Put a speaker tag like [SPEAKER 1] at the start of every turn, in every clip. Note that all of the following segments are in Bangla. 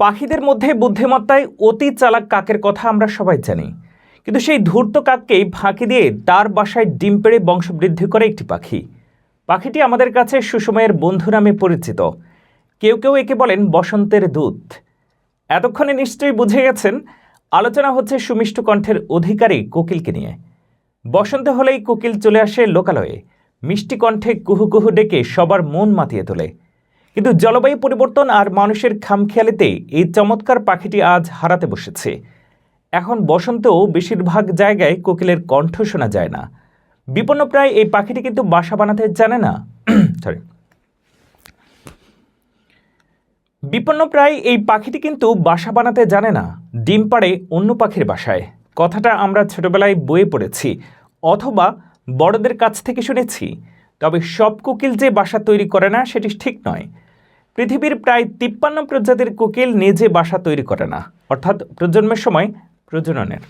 [SPEAKER 1] পাখিদের মধ্যে বুদ্ধিমত্তায় অতি চালাক কাকের কথা আমরা সবাই জানি, কিন্তু সেই ধূর্ত কাককেই ফাঁকি দিয়ে তার বাসায় ডিম পেড়ে বংশবৃদ্ধি করে একটি পাখি। পাখিটি আমাদের কাছে সুসময়ের বন্ধু নামে পরিচিত। কেউ কেউ একে বলেন বসন্তের দূত। এতক্ষণে নিশ্চয়ই বুঝে গেছেন, আলোচনা হচ্ছে সুমিষ্ট কণ্ঠের অধিকারী কোকিলকে নিয়ে। বসন্ত হলেই কোকিল চলে আসে লোকালয়ে, মিষ্টি কণ্ঠে কুহু কুহু ডেকে সবার মন মাতিয়ে তোলে। কিন্তু জলবায়ু পরিবর্তন আর মানুষের খামখেয়ালিতে এই চমৎকার পাখিটি আজ হারাতে বসেছে। এখন বসন্তেও বেশিরভাগ জায়গায় কোকিলের কণ্ঠ শোনা যায় না। বিপন্নপ্রায় এই পাখিটি কিন্তু বাসা বানাতে জানে না। বিপন্নপ্রায় এই পাখিটি কিন্তু বাসা বানাতে জানে না, ডিম পাড়ে অন্য পাখির বাসায়। কথাটা আমরা ছোটবেলায় বইয়ে পড়েছি অথবা বড়দের কাছ থেকে শুনেছি। তবে সব কোকিল যে বাসা তৈরি করে না সেটি ঠিক নয়। পৃথিবীর প্রায় 53 প্রজাতির কোকিল নিজে বাসা তৈরি করে না, অর্থাৎ প্রজন্মের সময় প্রজননের।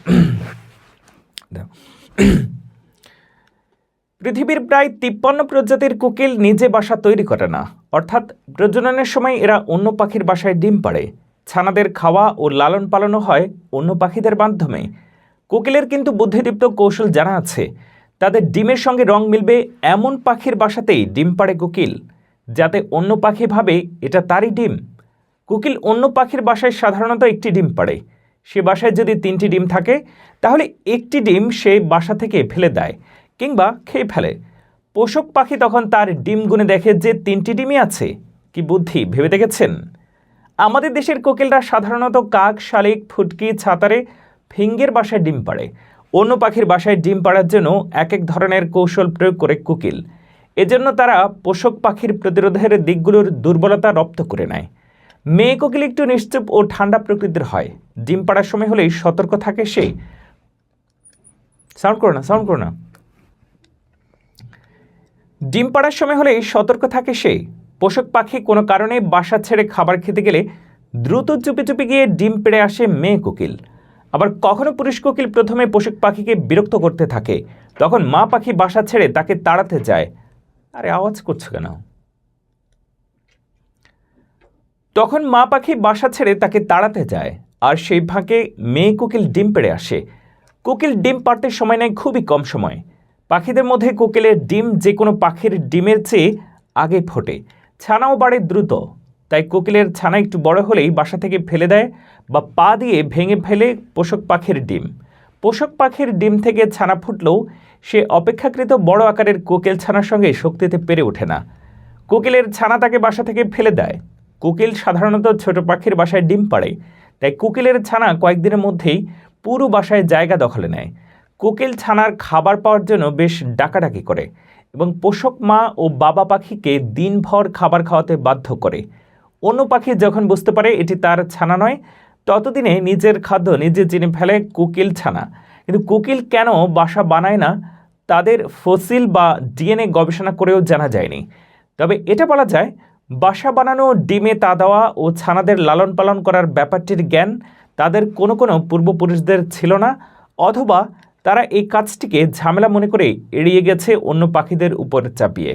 [SPEAKER 1] পৃথিবীর প্রায় 53 প্রজাতির কোকিল নিজে বাসা তৈরি করে না, অর্থাৎ প্রজননের সময় এরা অন্য পাখির বাসায় ডিম পাড়ে। ছানাদের খাওয়া ও লালন পালনও হয় অন্য পাখিদের মাধ্যমে। কোকিলের কিন্তু বুদ্ধিদীপ্ত কৌশল জানা আছে। তাদের ডিমের সঙ্গে রং মিলবে এমন পাখির বাসাতেই ডিম পাড়ে কোকিল, যাতে অন্য পাখি ভাবে এটা তারই ডিম। কোকিল অন্য পাখির বাসায় সাধারণত একটি ডিম পাড়ে। সে বাসায় যদি 3টি ডিম থাকে তাহলে একটি ডিম সে বাসা থেকে ফেলে দেয় কিংবা খেয়ে ফেলে। পোষক পাখি তখন তার ডিম গুনে দেখে যে 3টি ডিমই আছে। কি বুদ্ধি ভেবে দেখেছেন? আমাদের দেশের কোকিলরা সাধারণত কাক, শালিক, ফুটকি, ছাতারে, ফিঙ্গের বাসায় ডিম পাড়ে। অন্য পাখির বাসায় ডিম পাড়ার জন্য এক এক ধরনের কৌশল প্রয়োগ করে কোকিল। এজন্য তারা পোষক পাখির প্রতিরোধের দিকগুলোর দুর্বলতা রপ্ত করে নেয়। মেয়ে কোকিল একটু নিশ্চুপ ও ঠান্ডা প্রকৃতির হয়। ডিম পাড়ার সময় হলেই সতর্ক থাকে সে। সাউন্ড করো না। ডিম পাড়ার সময় হলেই সতর্ক থাকে সে। পোষক পাখি কোনো কারণে বাসা ছেড়ে খাবার খেতে গেলে দ্রুত চুপি চুপি গিয়ে ডিম পেড়ে আসে মেয়ে কোকিল। আবার কখনো পুরুষ কোকিল প্রথমে পোষক পাখিকে বিরক্ত করতে থাকে, তখন মা পাখি বাসা ছেড়ে তাকে তাড়াতে যায়। আরে আওয়াজ করছো কেন? তখন মা পাখি বাসা ছেড়ে তাকে তাড়াতে যায়, আর সেই ফাঁকে মেয়ে কোকিল ডিম পেড়ে আসে। কোকিল ডিম পাড়তে সময় নেয় খুবই কম সময়। পাখিদের মধ্যে কোকিলের ডিম যে কোনো পাখির ডিমের চেয়ে আগে ফোটে, ছানাও বাড়ে দ্রুত। তাই কোকিলের ছানা একটু বড় হলেই বাসা থেকে ফেলে দেয় বা পা দিয়ে ভেঙে ফেলে পোষক পাখির ডিম। পোষক পাখির ডিম থেকে ছানা ফুটলেও সে অপেক্ষাকৃত বড় আকারের কোকিল ছানার সঙ্গে শক্তিতে পেরে ওঠে না। কোকিলের ছানা তাকে বাসা থেকে ফেলে দেয়। কোকিল সাধারণত ছোট পাখির বাসায় ডিম পাড়ে, তাই কোকিলের ছানা কয়েকদিনের মধ্যেই পুরো বাসায় জায়গা দখলে নেয়। কোকিল ছানার খাবার পাওয়ার জন্য বেশ ডাকাডাকি করে এবং পোষক মা ও বাবা পাখিকে দিনভর খাবার খাওয়াতে বাধ্য করে। অন্য পাখি যখন বুঝতে পারে এটি তার ছানা নয়, ততদিনে নিজের খাদ্য নিজে চিনে ফেলে কোকিল ছানা। কিন্তু কোকিল কেন বাসা বানায় না, তাদের ফসিল বা ডিএনএ গবেষণা করেও জানা যায়নি। তবে এটা বলা যায়, বাসা বানানো, ডিমে তা দেওয়া ও ছানাদের লালন পালন করার ব্যাপারটির জ্ঞান তাদের কোনো পূর্বপুরুষদের ছিল না, অথবা তারা এই কাজটিকে ঝামেলা মনে করে এড়িয়ে গেছে অন্য পাখিদের উপর চাপিয়ে।